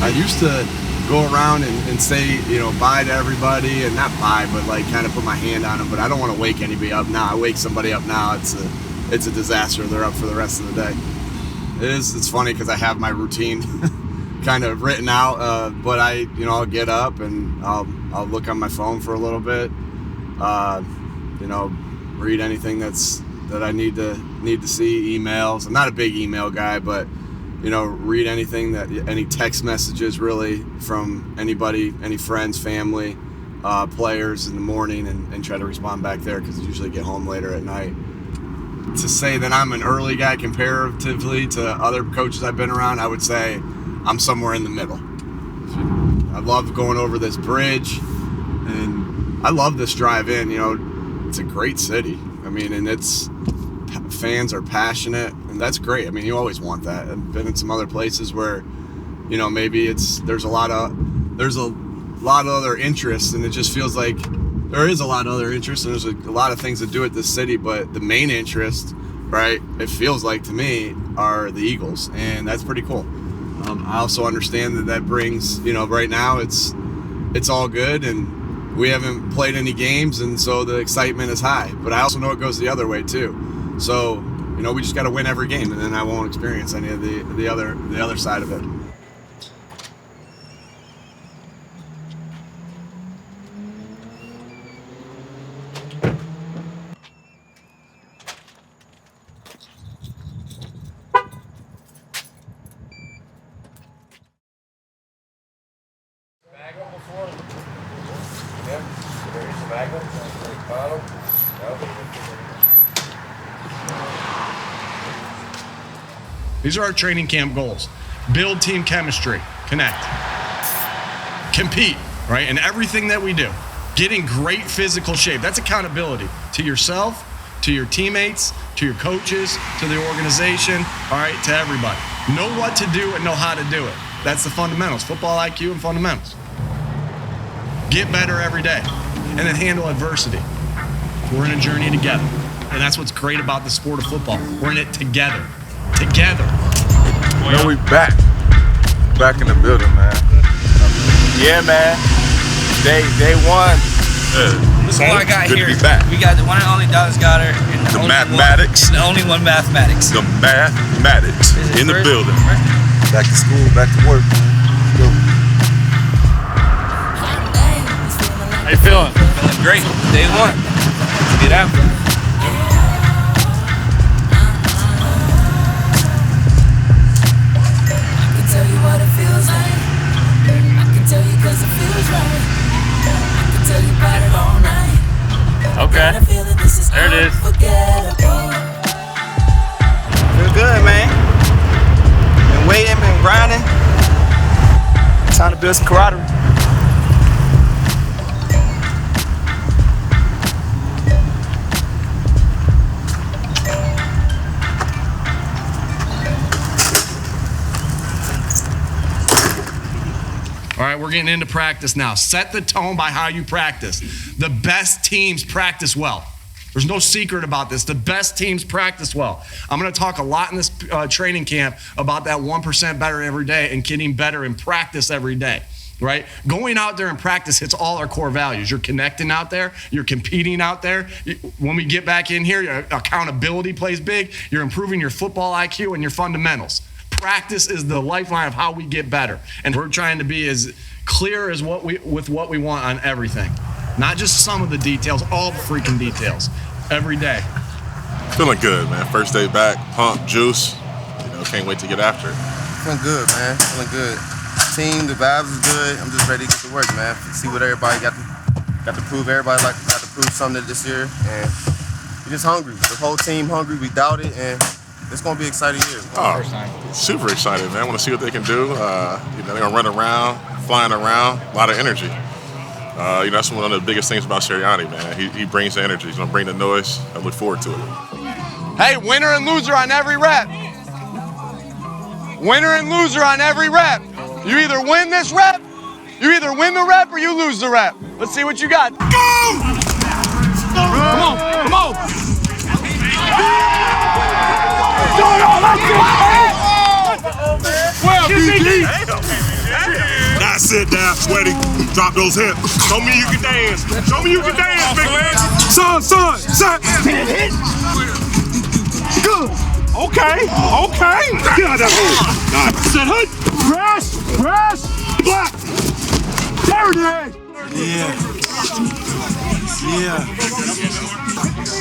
I used to go around and say, bye to everybody, and not bye, but like kind of put my hand on them. But I don't want to wake anybody up now. I wake somebody up now, it's a disaster. They're up for the rest of the day. It's funny because I have my routine kind of written out, but I'll get up and I'll look on my phone for a little bit, read anything that I need to see, emails. I'm not a big email guy, but read anything any text messages really from anybody, any friends, family, players in the morning, and try to respond back there because I usually get home later at night. To say that I'm an early guy comparatively to other coaches I've been around, I would say I'm somewhere in the middle. I love going over this bridge, and I love this drive in. It's a great city. I mean, and fans are passionate, and that's great. I mean, you always want that. I've been in some other places where, maybe there's a lot of other interests, and it just feels like there is a lot of other interests, and there's a lot of things to do at this city, but the main interest, right, it feels like to me, are the Eagles, and that's pretty cool. I also understand that brings, right now it's all good, and we haven't played any games, and so the excitement is high, but I also know it goes the other way too. So, we just got to win every game, and then I won't experience any of the other side of it. These are our training camp goals. Build team chemistry, connect, compete, right? And everything that we do, get in great physical shape. That's accountability to yourself, to your teammates, to your coaches, to the organization, all right, to everybody. Know what to do and know how to do it. That's the fundamentals, football IQ and fundamentals. Get better every day, and then handle adversity. We're in a journey together, and that's what's great about the sport of football. We're in it together. We back in the building, man. Yeah, man. Day one. This is what I got Good here. to be back. We got the one and only Dallas Goddard. And The mathematics. The only one mathematics. The mathematics in the building. Back to school, back to work. Go. How you feeling? Feeling great. Day one. Let's get out. Okay. There it is. Feel good, man. Been waiting, been grinding. Time to build some camaraderie. All right, we're getting into practice now. Set the tone by how you practice. The best teams practice well. There's no secret about this. The best teams practice well. I'm going to talk a lot in this training camp about that 1% better every day and getting better in practice every day, right? Going out there and practice hits all our core values. You're connecting out there. You're competing out there. When we get back in here, your accountability plays big. You're improving your football IQ and your fundamentals. Practice is the lifeline of how we get better. And we're trying to be as clear as what we want on everything. Not just some of the details, all the freaking details. Every day. Feeling good, man. First day back, pump, juice. Can't wait to get after it. Feeling good, man. Feeling good. Team, the vibes is good. I'm just ready to get to work, man. See what everybody got to prove. Everybody got to prove something this year. And we're just hungry. The whole team hungry. We doubt it. And it's going to be an exciting year. Super excited, man. I want to see what they can do. They're going to run around, flying around, a lot of energy. That's one of the biggest things about Sirianni, man. He brings the energy. He's going to bring the noise. I look forward to it. Hey, winner and loser on every rep. Winner and loser on every rep. You either win this rep, you either win the rep or you lose the rep. Let's see what you got. Go! Come on, come on. Well, BG. Sit down, sweaty. Drop those hips. Show me you can dance. Show me you can dance, big man. Son. Good. Okay. Get out that hole. Nice. Sit hood. Press. Block. There it is. Yeah.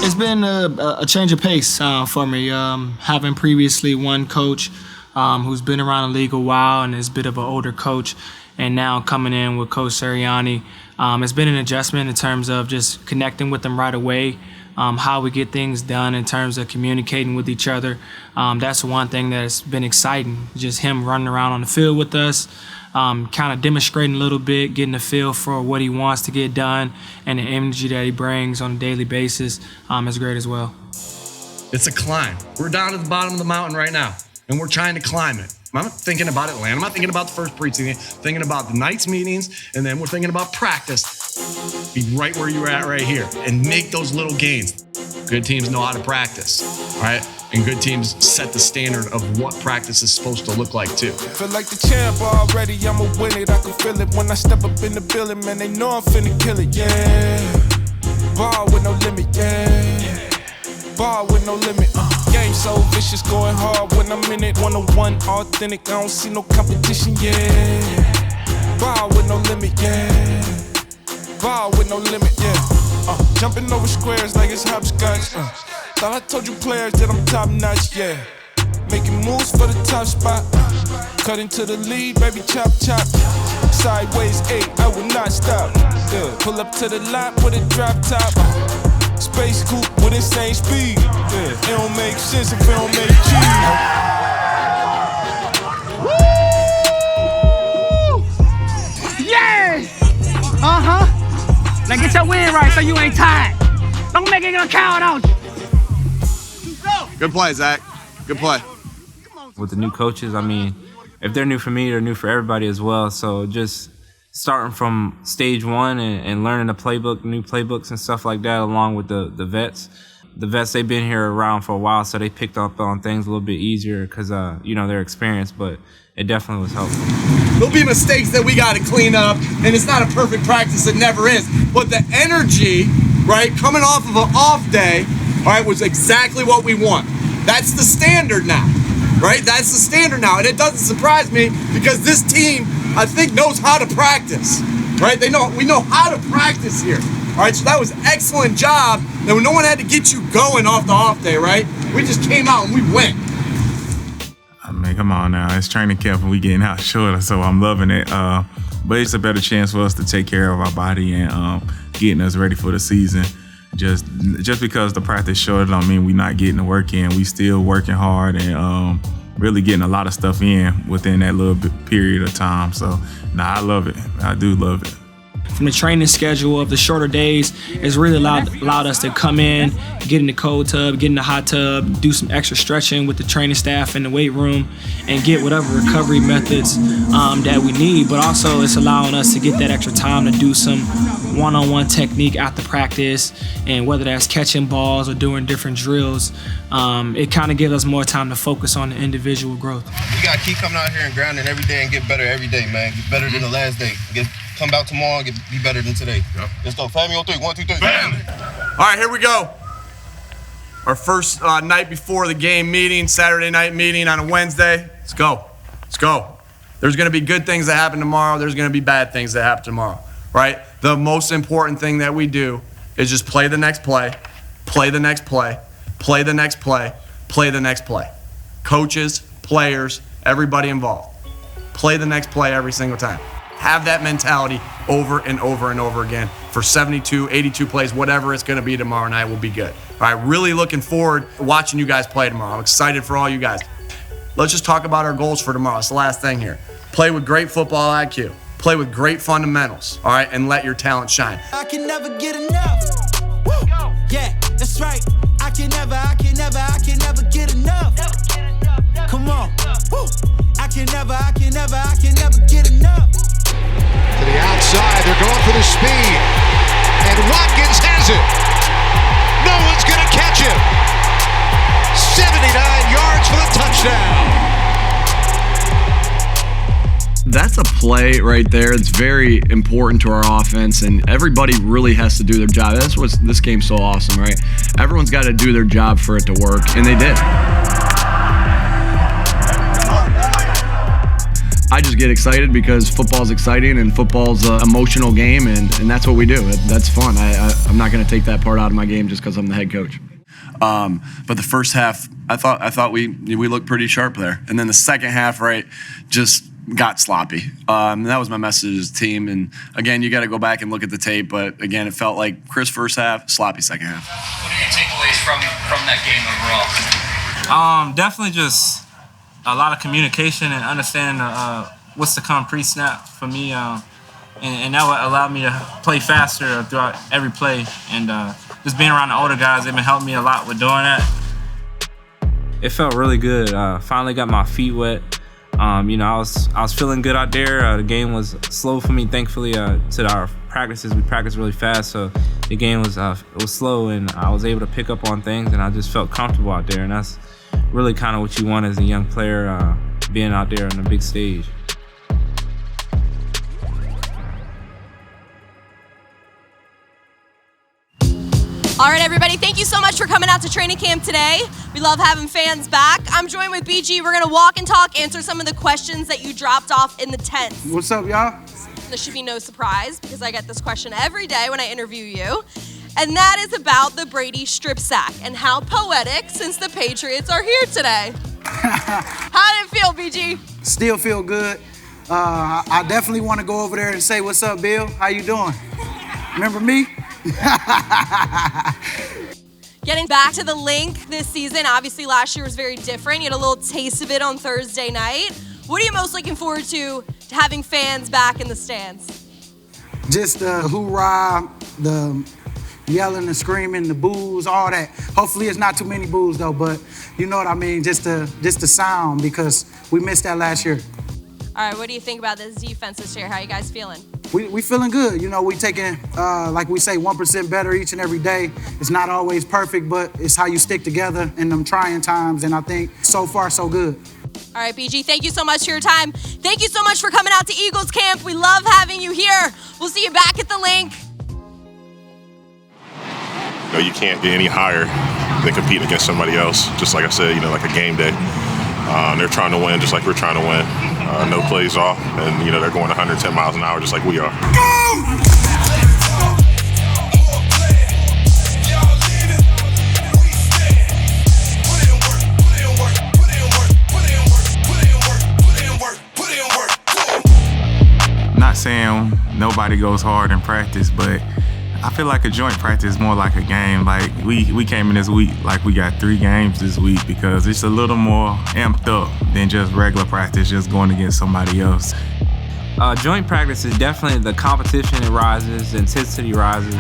It's been a change of pace for me. Having previously one coach who's been around the league a while and is a bit of an older coach, and now coming in with Coach Sirianni, it's been an adjustment in terms of just connecting with them right away, how we get things done in terms of communicating with each other. That's one thing that's been exciting, just him running around on the field with us, kind of demonstrating a little bit, getting a feel for what he wants to get done, and the energy that he brings on a daily basis is great as well. It's a climb. We're down at the bottom of the mountain right now, and we're trying to climb it. I'm not thinking about Atlanta. I'm not thinking about the first preseason. Thinking about the night's meetings, and then we're thinking about practice. Be right where you're at right here and make those little gains. Good teams know how to practice, all right? And good teams set the standard of what practice is supposed to look like too. Feel like the champ already, I'ma win it. I can feel it when I step up in the building, man. They know I'm finna kill it, yeah. Ball with no limit, yeah. Ball with no limit, Game so vicious, going hard when I'm in it. 101, authentic, I don't see no competition, yeah. Ball with no limit, yeah. Ball with no limit, yeah. Jumping over squares like it's hopscotch, Thought I told you players that I'm top notch, yeah. Making moves for the top spot. Cut into the lead, baby, chop. Sideways 8, I will not stop. Yeah. Pull up to the lot with a drop top. Space coupe with insane speed. Yeah. It don't make sense if it don't make cheese. Yes! Now get your win right so you ain't tired. Don't make it gonna count out you. Good play, Zach. Good play. With the new coaches, I mean, if they're new for me, they're new for everybody as well. So just starting from stage one and learning the playbook, new playbooks and stuff like that, along with the vets. The vets, they've been here around for a while, so they picked up on things a little bit easier because, they're experienced, but it definitely was helpful. There'll be mistakes that we got to clean up, and it's not a perfect practice. It never is. But the energy, right, coming off of an off day, all right, was exactly what we want. That's the standard now, right? That's the standard now. And it doesn't surprise me because this team, I think, knows how to practice, right? We know how to practice here. All right, so that was an excellent job. And no one had to get you going off the off day, right? We just came out and we went. I mean, come on now. It's training camp and we getting out shorter, so I'm loving it. But it's a better chance for us to take care of our body and getting us ready for the season. Just because the practice short don't mean we not getting the work in. We still working hard and really getting a lot of stuff in within that little period of time. So, I love it. I do love it. From the training schedule of the shorter days, it's really allowed us to come in, get in the cold tub, get in the hot tub, do some extra stretching with the training staff in the weight room, and get whatever recovery methods that we need. But also, it's allowing us to get that extra time to do some one-on-one technique after practice, and whether that's catching balls or doing different drills, it kind of gives us more time to focus on the individual growth. We got to keep coming out here and grinding every day and get better every day, man. Get better than the last day. Come out tomorrow and be better than today. Yep. Let's go. Family on 3. 1, 2, 3. Family. All right, here we go. Our first night before the game meeting, Saturday night meeting on a Wednesday. Let's go. There's going to be good things that happen tomorrow. There's going to be bad things that happen tomorrow, right? The most important thing that we do is just play the next play, play the next play, play the next play, play the next play. Coaches, players, everybody involved. Play the next play every single time. Have that mentality over and over and over again for 72, 82 plays, whatever it's going to be tomorrow night will be good. All right, really looking forward to watching you guys play tomorrow. I'm excited for all you guys. Let's just talk about our goals for tomorrow. It's the last thing here. Play with great football IQ. Play with great fundamentals, all right, and let your talent shine. I can never get enough. Woo. Yeah, that's right. I can never get enough. Come on. Woo. I can never get enough. To the outside, they're going for the speed. And Watkins has it. No one's going to catch him. 79 yards for the touchdown. That's a play right there. It's very important to our offense, and everybody really has to do their job. That's what this game's so awesome, right? Everyone's got to do their job for it to work, and they did. I just get excited because football's exciting and football's an emotional game, and that's what we do. That's fun. I'm not going to take that part out of my game just because I'm the head coach. But the first half, I thought we looked pretty sharp there, and then the second half, right, just got sloppy. That was my message to the team. And again, you got to go back and look at the tape. But again, it felt like crisp first half, sloppy second half. What are your takeaways from that game overall? Definitely just a lot of communication and understanding what's to come pre-snap for me, and that would allow me to play faster throughout every play. And just being around the older guys, they've been helping me a lot with doing that. It felt really good. Finally got my feet wet. I was feeling good out there. The game was slow for me, thankfully. To our practices, we practiced really fast, so the game was slow, and I was able to pick up on things, and I just felt comfortable out there. And that's really kind of what you want as a young player, being out there on the big stage. All right, everybody, thank you so much for coming out to training camp today. We love having fans back. I'm joined with BG. We're going to walk and talk, answer some of the questions that you dropped off in the tent. What's up, y'all? This should be no surprise because I get this question every day when I interview you. And that is about the Brady strip sack and how poetic since the Patriots are here today. How did it feel, BG? Still feel good. I definitely want to go over there and say, what's up, Bill? How you doing? Remember me? Getting back to the link this season, obviously last year was very different. You had a little taste of it on Thursday night. What are you most looking forward to having fans back in the stands? Just the hoorah, the yelling, the screaming, the boos, all that. Hopefully it's not too many boos though, but you know what I mean, just the sound, because we missed that last year. All right, what do you think about this defense this year? How are you guys feeling? We feeling good. You know, we taking, like we say, 1% better each and every day. It's not always perfect, but it's how you stick together in them trying times, and I think so far so good. All right, BG, thank you so much for your time. Thank you so much for coming out to Eagles camp. We love having you here. We'll see you back at the link. You know, you can't get any higher than competing against somebody else. Just like I said, you know, like a game day. They're trying to win just like we're trying to win. No plays off, and you know they're going 110 miles an hour just like we are. Not saying nobody goes hard in practice, but I feel like a joint practice is more like a game. Like we came in this week like we got 3 games this week because it's a little more amped up than just regular practice, just going against somebody else. Joint practice is definitely the competition. It rises, the intensity rises,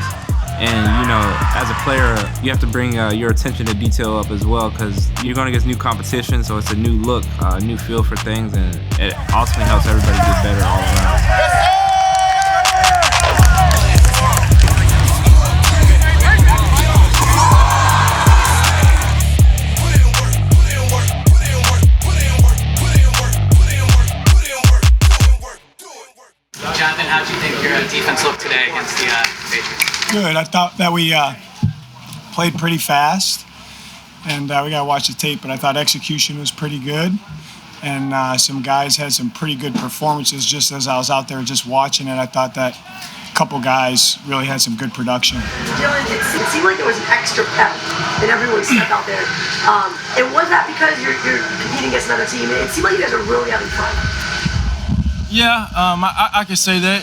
and you know, as a player, you have to bring your attention to detail up as well because you're going against new competition, so it's a new look, a new feel for things, and it ultimately helps everybody get better all around. Jonathan, how did you think your defense looked today against the Patriots? Good. I thought that we played pretty fast, and we got to watch the tape, but I thought execution was pretty good, and some guys had some pretty good performances just as I was out there just watching it. I thought that a couple guys really had some good production. Dylan, it seemed like there was an extra pep in everyone's step out there. And was that because you're competing against another team? It seemed like you guys are really having fun. Yeah, I can say that.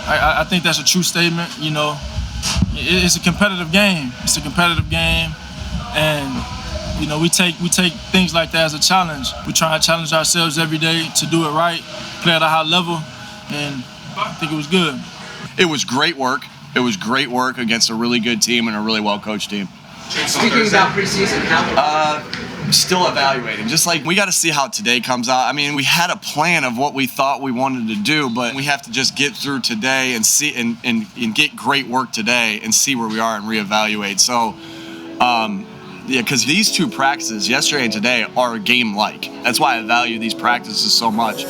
I think that's a true statement. You know, it's a competitive game. It's a competitive game, and you know we take things like that as a challenge. We try to challenge ourselves every day to do it right, play at a high level, and I think it was good. It was great work. It was great work against a really good team and a really well-coached team. Speaking about preseason, Still evaluating. Just like we got to see how today comes out. I mean, we had a plan of what we thought we wanted to do, but we have to just get through today and see and get great work today and see where we are and reevaluate. So, yeah, because these 2 practices, yesterday and today, are game-like. That's why I value these practices so much.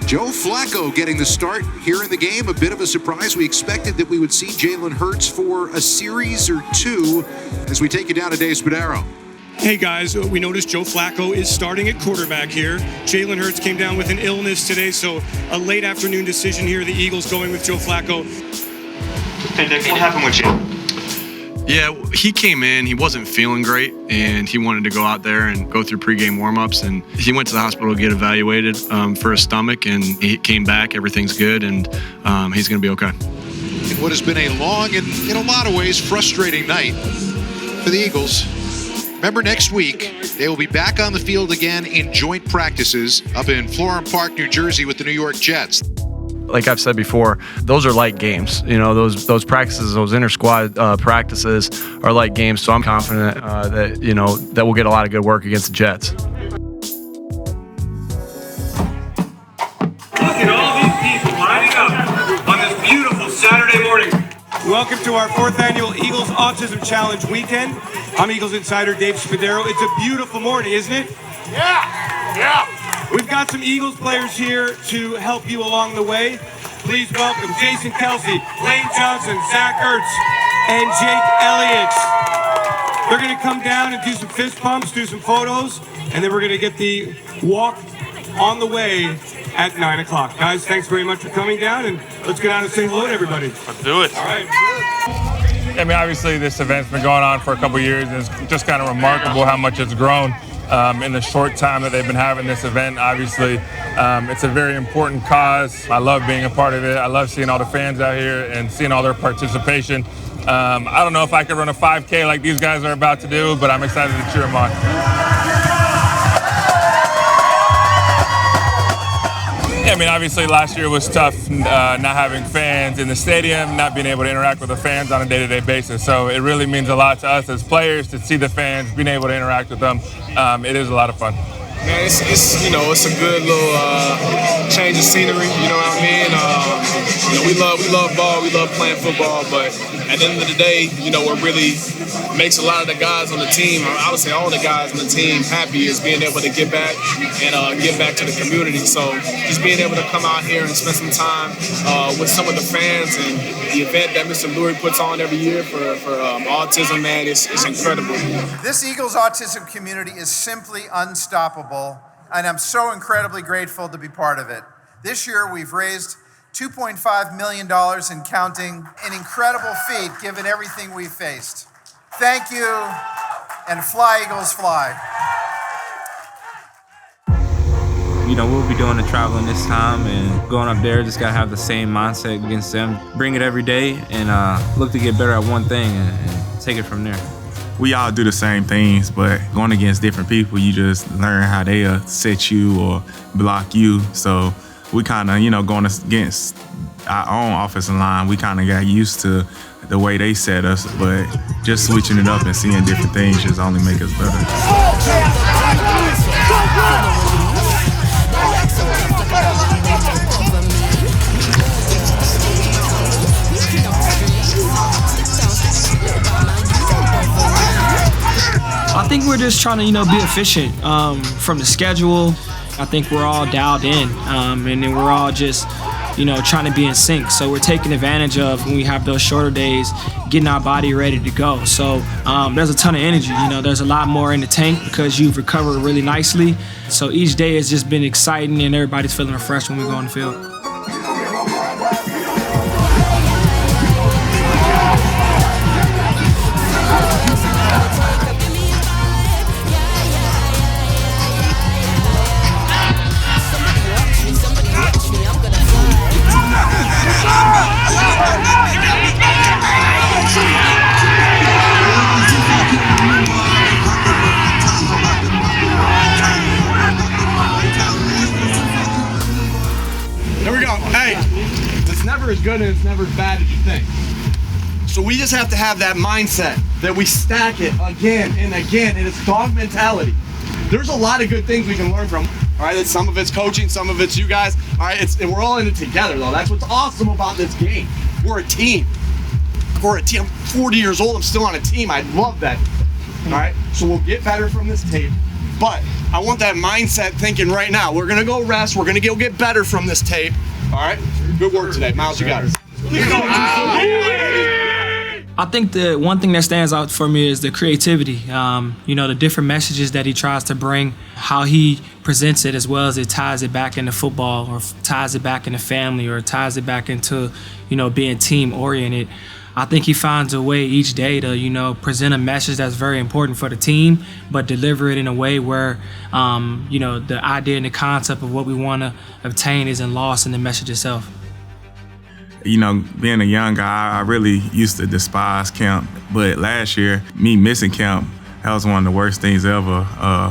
Joe Flacco getting the start here in the game. A bit of a surprise. We expected that we would see Jalen Hurts for a series or two as we take you down to Dave Spadaro. Hey guys, we noticed Joe Flacco is starting at quarterback here. Jalen Hurts came down with an illness today, so a late afternoon decision here. The Eagles going with Joe Flacco. Hey Nick, what happened with you? Yeah, he came in, he wasn't feeling great, and he wanted to go out there and go through pregame warm-ups, and he went to the hospital to get evaluated for his stomach, and he came back, everything's good, and he's going to be okay. In what has been a long and, in a lot of ways, frustrating night for the Eagles. Remember, next week, they will be back on the field again in joint practices up in Florham Park, New Jersey with the New York Jets. Like I've said before, those are like games. You know, those practices, those inter-squad practices are like games. So I'm confident that, you know, that we'll get a lot of good work against the Jets. Look at all these people lining up on this beautiful Saturday morning. Welcome to our 4th annual Eagles Autism Challenge weekend. I'm Eagles Insider Dave Spadaro. It's a beautiful morning, isn't it? Yeah. We've got some Eagles players here to help you along the way. Please welcome Jason Kelsey, Lane Johnson, Zach Ertz, and Jake Elliott. They're going to come down and do some fist pumps, do some photos, and then we're going to get the walk on the way at 9 o'clock. Guys, thanks very much for coming down, and let's get out and say hello to everybody. Let's do it. All right. I mean, obviously this event's been going on for a couple years, and it's just kind of remarkable how much it's grown in the short time that they've been having this event. Obviously, it's a very important cause. I love being a part of it. I love seeing all the fans out here and seeing all their participation. I don't know if I could run a 5K like these guys are about to do, but I'm excited to cheer them on. I mean, obviously last year was tough, not having fans in the stadium, not being able to interact with the fans on a day-to-day basis. So it really means a lot to us as players to see the fans, being able to interact with them. It is a lot of fun. Man, it's you know, it's a good little change of scenery. You know what I mean? You know, we love ball, we love playing football, but at the end of the day, you know, what really makes a lot of the guys on the team, I would say all the guys on the team, happy is being able to get back and give back to the community. So just being able to come out here and spend some time with some of the fans and the event that Mr. Lurie puts on every year for autism, man, it's incredible. This Eagles autism community is simply unstoppable, and I'm so incredibly grateful to be part of it. This year we've raised $2.5 million and counting, an incredible feat given everything we've faced. Thank you, and fly Eagles fly. You know, we'll be doing the traveling this time, and going up there, just gotta have the same mindset against them. Bring it every day and look to get better at one thing and take it from there. We all do the same things, but going against different people, you just learn how they set you or block you. So we kind of, you know, going against our own offensive line, we kind of got used to the way they set us, but just switching it up and seeing different things just only make us better. I think we're just trying to, you know, be efficient from the schedule. I think we're all dialed in, and then we're all just, you know, trying to be in sync. So we're taking advantage of when we have those shorter days, getting our body ready to go. So there's a ton of energy. You know, there's a lot more in the tank because you've recovered really nicely. So each day has just been exciting, and everybody's feeling refreshed when we go on the field. As good and it's never as bad as you think. So we just have to have that mindset that we stack it again and again, and it's dog mentality. There's a lot of good things we can learn from. All right, some of it's coaching, some of it's you guys. All right, and we're all in it together though. That's what's awesome about this game. We're a team. We're a team. I'm 40 years old. I'm still on a team. I love that. All right, so we'll get better from this tape. But I want that mindset thinking right now. We're gonna go rest. We're gonna go get better from this tape. All right, good work today, Miles. You got it. I think the one thing that stands out for me is the creativity. The different messages that he tries to bring, how he presents it, as well as it ties it back into football, or ties it back into family, or ties it back into, being team oriented. I think he finds a way each day to, present a message that's very important for the team, but deliver it in a way where, the idea and the concept of what we want to obtain isn't lost in the message itself. Being a young guy, I really used to despise camp. But last year, me missing camp, that was one of the worst things ever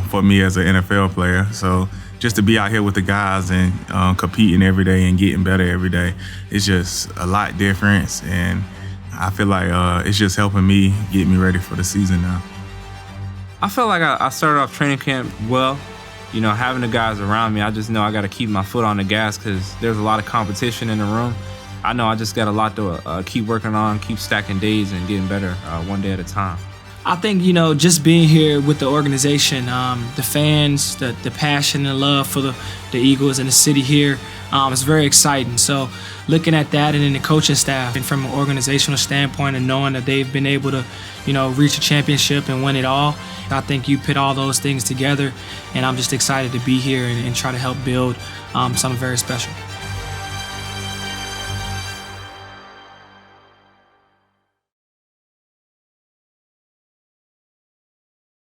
for me as an NFL player. So just to be out here with the guys and competing every day and getting better every day, it's just a lot different. And I feel like it's just helping me get me ready for the season now. I felt like I started off training camp well. Having the guys around me, I just know I got to keep my foot on the gas because there's a lot of competition in the room. I know I just got a lot to keep working on, keep stacking days and getting better one day at a time. I think, just being here with the organization, the fans, the passion and love for the Eagles and the city here, it's very exciting. So looking at that and then the coaching staff, and from an organizational standpoint and knowing that they've been able to, reach a championship and win it all, I think you put all those things together, and I'm just excited to be here and try to help build something very special.